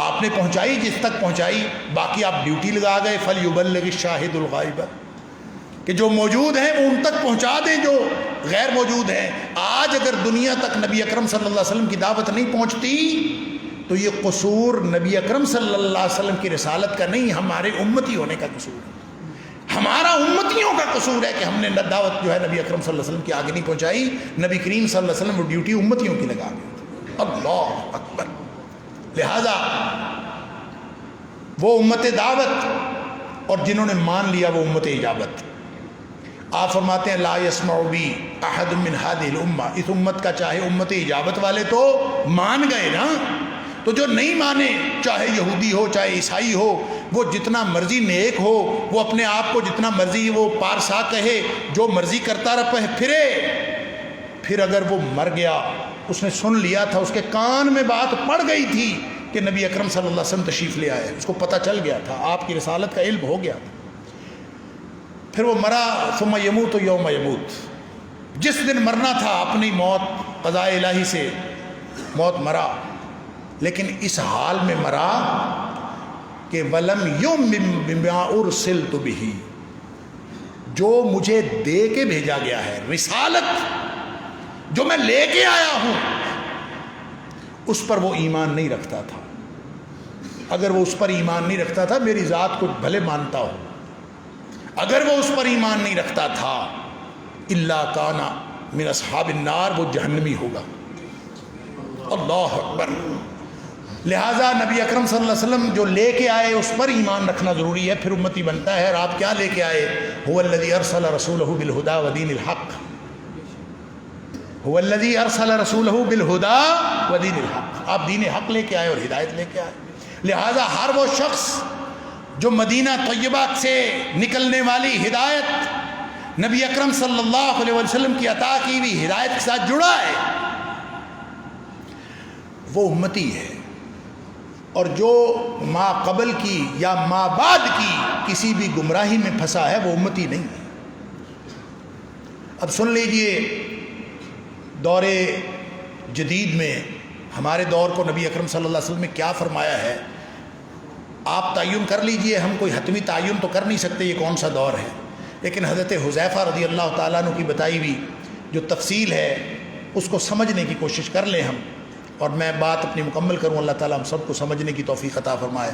آپ نے پہنچائی، جس تک پہنچائی، باقی آپ ڈیوٹی لگا گئے، فَلْيُبَلِّغِ الشَّاهِدُ الْغَائِبَ، کہ جو موجود ہیں وہ ان تک پہنچا دیں جو غیر موجود ہیں۔ آج اگر دنیا تک نبی اکرم صلی اللہ علیہ وسلم کی دعوت نہیں پہنچتی تو یہ قصور نبی اکرم صلی اللہ علیہ وسلم کی رسالت کا نہیں، ہمارے امتی ہونے کا قصور ہے، ہمارا امتیوں کا قصور ہے کہ ہم نے دعوت جو ہے نبی اکرم صلی اللہ علیہ وسلم کی آگے نہیں پہنچائی۔ نبی کریم صلی اللہ علیہ وسلم وہ ڈیوٹی امتیوں کی لگا گئے۔ اللہ اکبر۔ لہذا وہ امت دعوت اور جنہوں نے مان لیا وہ امت اجابت۔ آپ فرماتے ہیں لا یسمع بی احد من هذه الامہ، اس امت کا چاہے امت اجابت والے تو مان گئے نا، تو جو نہیں مانے، چاہے یہودی ہو چاہے عیسائی ہو، وہ جتنا مرضی نیک ہو، وہ اپنے آپ کو جتنا مرضی وہ پارسا کہے، جو مرضی کرتا رہے پھرے، پھر اگر وہ مر گیا، اس نے سن لیا تھا، اس کے کان میں بات پڑ گئی تھی کہ نبی اکرم صلی اللہ علیہ وسلم تشریف لے آئے، اس کو پتہ چل گیا تھا، آپ کی رسالت کا علم ہو گیا تھا، پھر وہ مرا، ثم یموت یوم یموت، جس دن مرنا تھا اپنی موت قضاء الہی سے موت مرا، لیکن اس حال میں مرا کہ وَلَمْ يُؤْمِنْ بِمَا أُرْسِلْتُ بِهِ، جو مجھے دے کے بھیجا گیا ہے، رسالت جو میں لے کے آیا ہوں، اس پر وہ ایمان نہیں رکھتا تھا۔ اگر وہ اس پر ایمان نہیں رکھتا تھا، میری ذات کو بھلے مانتا ہو، اگر وہ اس پر ایمان نہیں رکھتا تھا، الا کان من اصحاب النار، وہ جہنمی ہوگا۔ اللہ اکبر۔ لہٰذا نبی اکرم صلی اللہ علیہ وسلم جو لے کے آئے اس پر ایمان رکھنا ضروری ہے، پھر امتی بنتا ہے۔ اور آپ کیا لے کے آئے؟ هو الذی ارسل رسولہ بالہدی ودین الحق، هو الذی ارسل رسولہ بالہدی ودین الحق، آپ دین حق لے کے آئے اور ہدایت لے کے آئے۔ لہٰذا ہر وہ شخص جو مدینہ طیبہ سے نکلنے والی ہدایت نبی اکرم صلی اللہ علیہ وسلم کی عطا کی ہوئی ہدایت کے ساتھ جڑا ہے، وہ امتی ہے، اور جو ما قبل کی یا ما بعد کی کسی بھی گمراہی میں پھنسا ہے وہ امتی نہیں ہے۔ اب سن لیجئے، دور جدید میں ہمارے دور کو نبی اکرم صلی اللہ علیہ وسلم نے کیا فرمایا ہے، آپ تعین کر لیجئے، ہم کوئی حتمی تعین تو کر نہیں سکتے یہ کون سا دور ہے، لیکن حضرت حذیفہ رضی اللہ تعالیٰ عنہ کی بتائی ہوئی جو تفصیل ہے اس کو سمجھنے کی کوشش کر لیں ہم، اور میں بات اپنی مکمل کروں، اللہ تعالیٰ ہم سب کو سمجھنے کی توفیق عطا فرمائے۔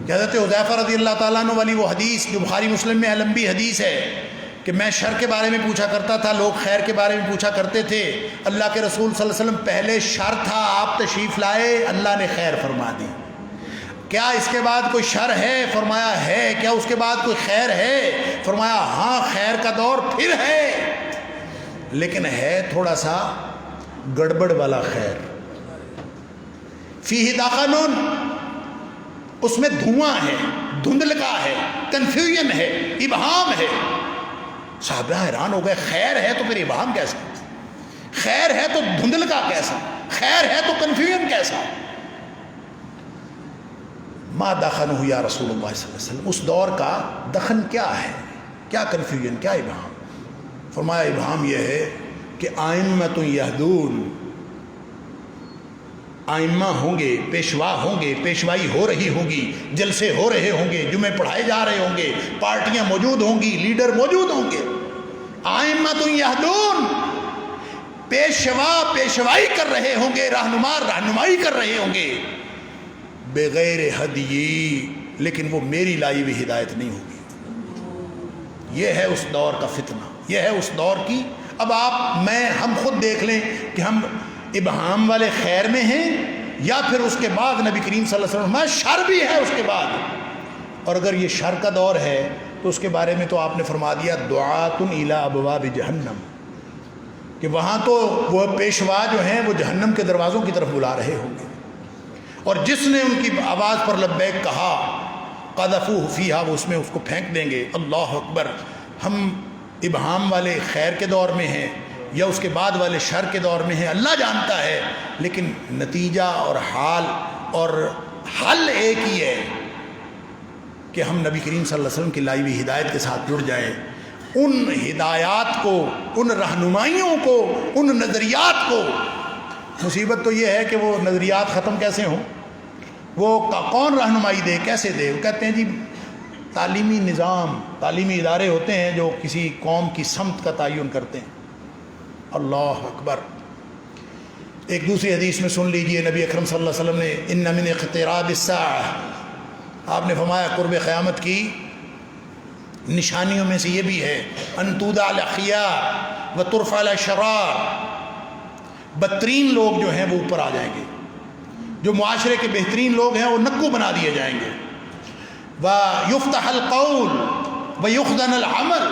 کہ حضرت حذیفہ رضی اللہ تعالیٰ عنہ والی وہ حدیث جو بخاری مسلم میں لمبی حدیث ہے کہ میں شر کے بارے میں پوچھا کرتا تھا، لوگ خیر کے بارے میں پوچھا کرتے تھے، اللہ کے رسول صلی اللہ علیہ وسلم پہلے شر تھا، آپ تشریف لائے، اللہ نے خیر فرما دی۔ کیا اس کے بعد کوئی شر ہے؟ فرمایا ہے۔ کیا اس کے بعد کوئی خیر ہے؟ فرمایا ہاں، خیر کا دور پھر ہے، لیکن ہے تھوڑا سا گڑبڑ والا خیر، فیہ دخن، اس میں دھواں ہے، دھندلکا ہے، کنفیوژن ہے، ابہام ہے۔ صحابہ حیران ہو گئے، خیر ہے تو پھر ابہام کیسا؟ خیر ہے تو دھندلکا کیسا؟ خیر ہے تو کنفیوژن کیسا؟ ما دخنہ یا رسول اللہ صلی اللہ علیہ وسلم، اس دور کا دخن کیا ہے، کیا کنفیوژن، کیا ابہام؟ فرمایا ابہام یہ ہے کہ ائمۃ یہدون، ائمہ ہوں گے، پیشوا ہوں گے، پیشوائی ہو رہی ہوگی، جلسے ہو رہے ہوں گے، جمعے پڑھائے جا رہے ہوں گے، پارٹیاں موجود ہوں گی، لیڈر موجود ہوں گے، ائمۃ یہدون، پیشوا پیشوائی کر رہے ہوں گے، رہنما رہنمائی کر رہے ہوں گے، بغیر ہدی، لیکن وہ میری لائی ہوئی ہدایت نہیں ہوگی۔ یہ ہے اس دور کا فتنہ، یہ ہے اس دور کی۔ اب آپ میں ہم خود دیکھ لیں کہ ہم ابہام والے خیر میں ہیں، یا پھر اس کے بعد نبی کریم صلی اللہ علیہ وسلم شر بھی ہے اس کے بعد۔ اور اگر یہ شر کا دور ہے تو اس کے بارے میں تو آپ نے فرما دیا دعاتن الی ابواب جہنم، کہ وہاں تو وہ پیشوا جو ہیں وہ جہنم کے دروازوں کی طرف بلا رہے ہوں گے، اور جس نے ان کی آواز پر لبیک کہا قذفوہ فیہا، وہ اس میں اس کو پھینک دیں گے۔ اللہ اکبر! ہم ابہام والے خیر کے دور میں ہیں یا اس کے بعد والے شر کے دور میں ہیں، اللہ جانتا ہے، لیکن نتیجہ اور حال اور حل ایک ہی ہے کہ ہم نبی کریم صلی اللہ علیہ وسلم کی لائی ہوئی ہدایت کے ساتھ جڑ جائیں، ان ہدایات کو، ان رہنمائیوں کو، ان نظریات کو۔ مصیبت تو یہ ہے کہ وہ نظریات ختم کیسے ہوں، وہ کون رہنمائی دے، کیسے دے؟ وہ کہتے ہیں جی تعلیمی نظام، تعلیمی ادارے ہوتے ہیں جو کسی قوم کی سمت کا تعین کرتے ہیں۔ اللہ اکبر! ایک دوسری حدیث میں سن لیجئے، نبی اکرم صلی اللہ علیہ وسلم نے ان من اقتراب الساعہ، آپ نے فرمایا قرب قیامت کی نشانیوں میں سے یہ بھی ہے ان تودع الاخیار وترفع الاشرار، بدترین لوگ جو ہیں وہ اوپر آ جائیں گے، جو معاشرے کے بہترین لوگ ہیں وہ نکو بنا دیے جائیں گے۔ وَيُفْتَحَ الْقَوْلُ وَيُخْزَنَ الْعَمَلُ،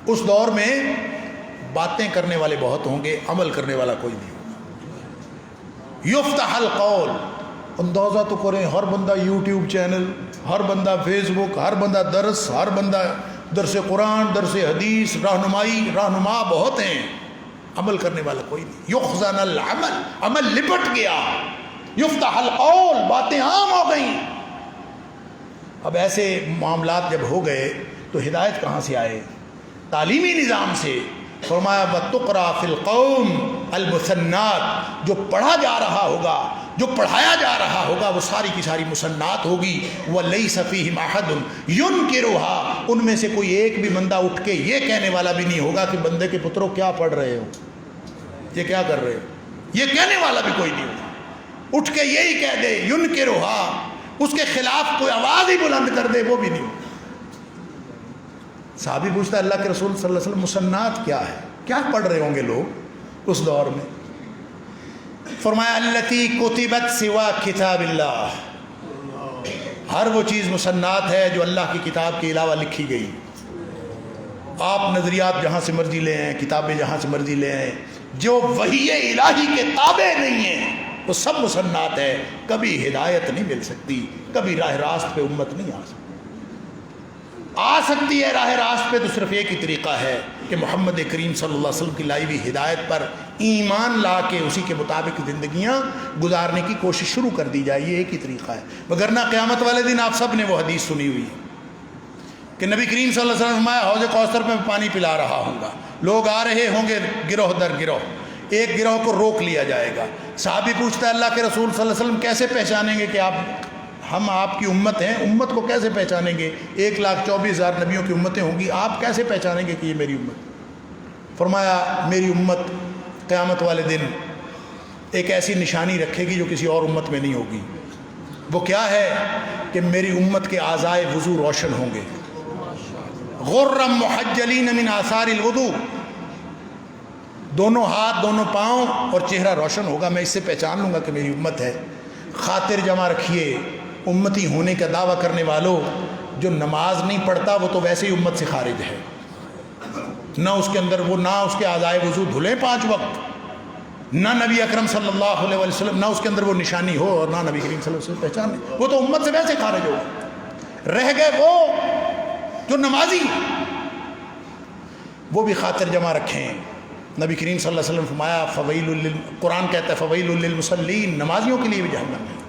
اس دور میں باتیں کرنے والے بہت ہوں گے، عمل کرنے والا کوئی نہیں ہوگا۔ یفتح القول، اندازہ تو کریں، ہر بندہ یوٹیوب چینل، ہر بندہ فیس بک، ہر بندہ درس، ہر بندہ درس قرآن، درس حدیث، رہنما بہت ہیں، عمل کرنے والا کوئی نہیں۔ یخزن العمل، عمل لپٹ گیا۔ یفتح القول، باتیں عام ہو گئیں۔ اب ایسے معاملات جب ہو گئے تو ہدایت کہاں سے آئے؟ تعلیمی نظام سے۔ فرمایا وَتُقْرَأَ فِي الْقَوْمِ الْمُثَنَّاتِ، جو پڑھا جا رہا ہوگا، جو پڑھایا جا رہا ہوگا، وہ ساری کی ساری مسنات ہوگی۔ وَلَيْسَ فِيهِمْ أَحَدٌ يُنْكِرُهَا، ان میں سے کوئی ایک بھی بندہ اٹھ کے یہ کہنے والا بھی نہیں ہوگا کہ بندے کے پتروں کیا پڑھ رہے ہو، یہ کیا کر رہے ہو، یہ کہنے والا بھی کوئی نہیں ہوگا۔ اٹھ کے یہی کہہ دے يُنْكِرُهَا، اس کے خلاف کوئی آواز ہی بلند کر دے، وہ بھی نہیں ہوگا۔ صحابی پوچھتا ہے اللہ کے رسول صلی اللہ علیہ وسلم مسنات کیا ہے، کیا پڑھ رہے ہوں گے لوگ اس دور میں؟ فرمایا التی کتبت سوا کتاب اللہ، ہر وہ چیز مسنات ہے جو اللہ کی کتاب کے علاوہ لکھی گئی۔ آپ نظریات جہاں سے مرضی لے آئیں، کتابیں جہاں سے مرضی لے آئیں، جو وحی الہی کے تابع نہیں ہیں وہ سب مسنات ہے۔ کبھی ہدایت نہیں مل سکتی، کبھی راہ راست پہ امت نہیں آ سکتی ہے راہ راست پہ تو صرف ایک ہی طریقہ ہے کہ محمد کریم صلی اللہ علیہ وسلم کی لائی ہوئی ہدایت پر ایمان لا کے اسی کے مطابق زندگیاں گزارنے کی کوشش شروع کر دی جائے، یہ ایک ہی طریقہ ہے۔ وگرنہ قیامت والے دن آپ سب نے وہ حدیث سنی ہوئی ہے کہ نبی کریم صلی اللہ علیہ وسلم فرمایا حوض کوثر میں پانی پلا رہا ہوں گا، لوگ آ رہے ہوں گے گروہ در گروہ، ایک گروہ کو روک لیا جائے گا۔ صحابی پوچھتا ہے اللہ کے رسول صلی اللہ علیہ وسلم کیسے پہچانیں گے کہ ہم آپ کی امت ہیں؟ امت کو کیسے پہچانیں گے؟ 1,24,000 نبیوں کی امتیں ہوں گی، آپ کیسے پہچانیں گے کہ یہ میری امت؟ فرمایا میری امت قیامت والے دن ایک ایسی نشانی رکھے گی جو کسی اور امت میں نہیں ہوگی۔ وہ کیا ہے کہ میری امت کے اعضائے وضو روشن ہوں گے، غرم محجلین من آثار الوضو، دونوں ہاتھ، دونوں پاؤں اور چہرہ روشن ہوگا، میں اس سے پہچان لوں گا کہ میری امت ہے۔ خاطر جمع رکھیے امتی ہونے کا دعویٰ کرنے والوں، جو نماز نہیں پڑھتا وہ تو ویسے ہی امت سے خارج ہے، نہ اس کے اندر وہ، نہ اس کے اعضائے وضو دھلے 5 وقت، نہ نبی اکرم صلی اللہ علیہ وسلم، نہ اس کے اندر وہ نشانی ہو اور نہ نبی کریم صلی اللہ علیہ وسلم پہچان، وہ تو امت سے ویسے خارج ہو۔ رہ گئے وہ جو نمازی، وہ بھی خاطر جمع رکھیں۔ نبی کریم صلی اللہ علیہ وسلم فرمایا قرآن کہتا ہے فویل للمصلین، نمازیوں کے لیے بھی جہنم ہے۔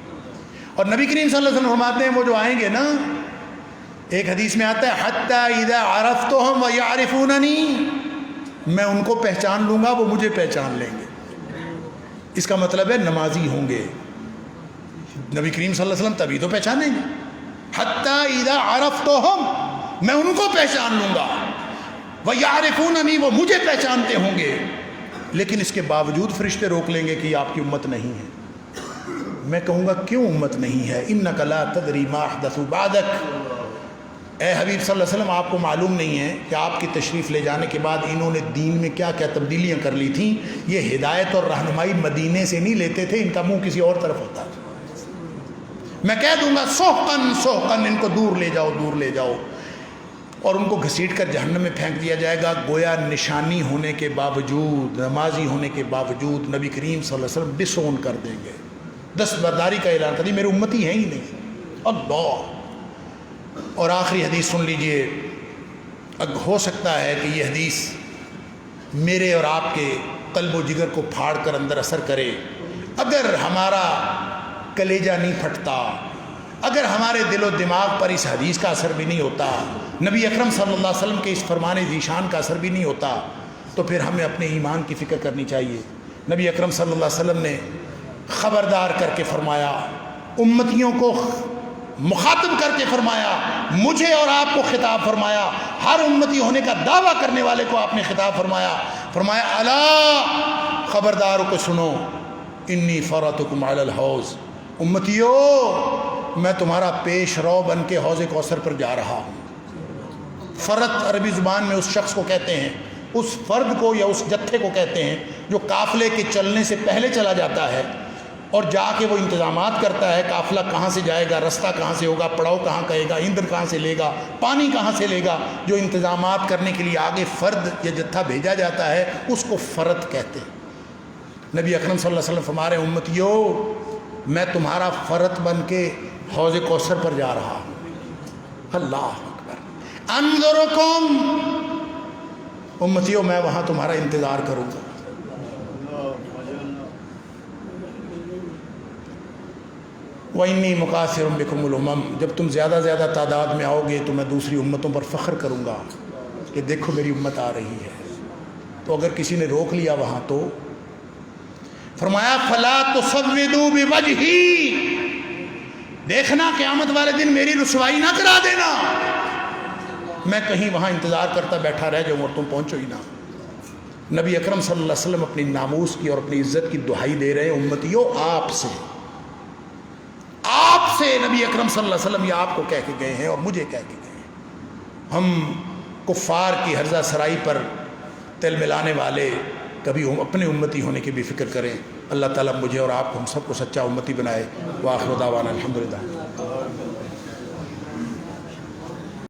اور نبی کریم صلی اللہ علیہ وسلم فرماتے ہیں وہ جو آئیں گے نا، ایک حدیث میں آتا ہے حتی اذا عرفتہم ویعرفوننی، میں ان کو پہچان لوں گا وہ مجھے پہچان لیں گے۔ اس کا مطلب ہے نمازی ہوں گے، نبی کریم صلی اللہ علیہ وسلم تبھی تو پہچانیں گے۔ حتی اذا عرفتہم، میں ان کو پہچان لوں گا، وَيَعْرِفُونَنِي، وہ مجھے پہچانتے ہوں گے، لیکن اس کے باوجود فرشتے روک لیں گے کہ یہ آپ کی امت نہیں ہے۔ میں کہوں گا کیوں امت نہیں ہے؟ إِنَّكَ لَا تَدْرِي مَا أَحْدَثُوا بَعْدَكَ، اے حبیب صلی اللہ علیہ وسلم آپ کو معلوم نہیں ہے کہ آپ کی تشریف لے جانے کے بعد انہوں نے دین میں کیا کیا تبدیلیاں کر لی تھیں۔ یہ ہدایت اور رہنمائی مدینے سے نہیں لیتے تھے، ان کا منہ کسی اور طرف ہوتا تھا۔ میں کہہ دوں گا سحقاً سحقاً، ان کو دور لے جاؤ، دور لے جاؤ۔ اور ان کو گھسیٹ کر جہنم میں پھینک دیا جائے گا، گویا نشانی ہونے کے باوجود، نمازی ہونے کے باوجود نبی کریم صلی اللہ علیہ وسلم ڈس اون کر دیں گے، دستبرداری کا اعلان کر دیں، میرے امتی ہیں ہی نہیں۔ اللہ۔ اور آخری حدیث سن لیجئے، ہو سکتا ہے کہ یہ حدیث میرے اور آپ کے قلب و جگر کو پھاڑ کر اندر اثر کرے۔ اگر ہمارا کلیجہ نہیں پھٹتا، اگر ہمارے دل و دماغ پر اس حدیث کا اثر بھی نہیں ہوتا، نبی اکرم صلی اللہ علیہ وسلم کے اس فرمان ذیشان کا اثر بھی نہیں ہوتا، تو پھر ہمیں اپنے ایمان کی فکر کرنی چاہیے۔ نبی اکرم صلی اللہ علیہ وسلم نے خبردار کر کے فرمایا، امتیوں کو مخاطب کر کے فرمایا، مجھے اور آپ کو خطاب فرمایا، ہر امتی ہونے کا دعویٰ کرنے والے کو آپ نے خطاب فرمایا، فرمایا الا، خبردار کو سنو، انی فرطکم علی الحوض، امتیو میں تمہارا پیش رو بن کے حوض کوثر پر جا رہا ہوں۔ فرط عربی زبان میں اس شخص کو کہتے ہیں، اس فرد کو یا اس جتھے کو کہتے ہیں جو قافلے کے چلنے سے پہلے چلا جاتا ہے اور جا کے وہ انتظامات کرتا ہے، قافلہ کہاں سے جائے گا، رستہ کہاں سے ہوگا، پڑاؤ کہاں کہے گا، ایندھن کہاں سے لے گا، پانی کہاں سے لے گا، جو انتظامات کرنے کے لیے آگے فرد یا جتھا بھیجا جاتا ہے اس کو فرد کہتے ہیں۔ نبی اکرم صلی اللہ علیہ وسلم فرما رہے ہیں، امتیو میں تمہارا فرد بن کے حوض کوثر پر جا رہا ہوں۔ اللہ اکبر، انظرکم، امتیو میں وہاں تمہارا انتظار کروں گا۔ وَإِنِّي مُكَاثِرٌ بِكُمُ الْأُمَمَ، جب تم زیادہ زیادہ تعداد میں آؤ گے تو میں دوسری امتوں پر فخر کروں گا کہ دیکھو میری امت آ رہی ہے۔ تو اگر کسی نے روک لیا وہاں تو فرمایا فَلَا تُصَوِّدُوا بِوَجْهِي، دیکھنا قیامت والے دن میری رسوائی نہ کرا دینا، میں کہیں وہاں انتظار کرتا بیٹھا رہ جاؤں اور تم پہنچو ہی نہ۔ نبی اکرم صلی اللہ علیہ وسلم اپنی ناموس کی اور اپنی عزت کی دہائی دے رہے ہیں، امتیو آپ سے نبی اکرم صلی اللہ علیہ وسلم یہ آپ کو کہہ کے گئے ہیں اور مجھے کہہ کے گئے ہیں۔ ہم کفار کی ہرزہ سرائی پر تل ملانے والے کبھی اپنے امتی ہونے کی بھی فکر کریں۔ اللہ تعالیٰ مجھے اور آپ کو، ہم سب کو سچا امتی بنائے۔ وآخر دعوانا الحمدللہ۔